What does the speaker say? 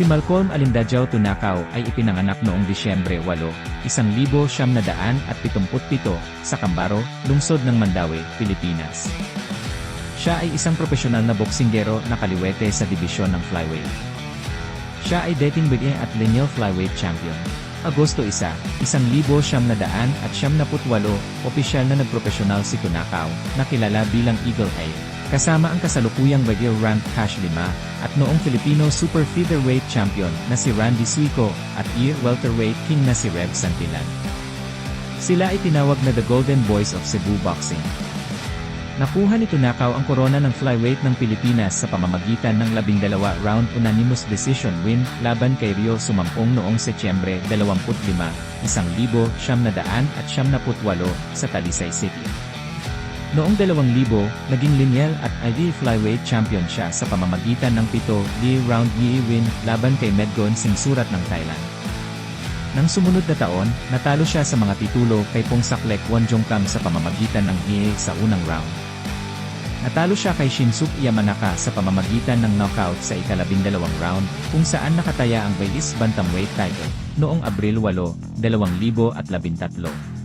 Si Malcolm Alindajaw Tunakaw ay ipinanganak noong Disyembre 8, 1977 sa Cambaro, lungsod ng Mandaue, Pilipinas. Siya ay isang profesional na boksinggero na kaliwete sa dibisyon ng flyweight. Siya ay dating bigay at lineal flyweight champion. Agosto 1, 1978, opisyal na nagprofesional si Tunakaw, na kilala bilang Eagle Eye, kasama ang kasalukuyang bagyo rank cash 5, at noong Filipino super featherweight champion na si Randy Suico, at welterweight king na si Reb Santillan. Sila ay tinawag na the Golden Boys of Cebu Boxing. Nakuha ni Tunakaw ang korona ng flyweight ng Pilipinas sa pamamagitan ng 12-round unanimous decision win laban kay Rio Sumampong noong Setyembre 25, 1978 sa Talisay City. Noong 2000, naging lineal at ideal flyweight champion siya sa pamamagitan ng 7-round win laban kay Medgon Singsurat ng Thailand. Nang sumunod na taon, natalo siya sa mga titulo kay Pongsaklek Wonjongkam sa pamamagitan ng sa unang round. Natalo siya kay Shinsuke Yamanaka sa pamamagitan ng knockout sa ika-12 round, kung saan nakataya ang Vice Bantamweight title, noong Abril 8, 2013.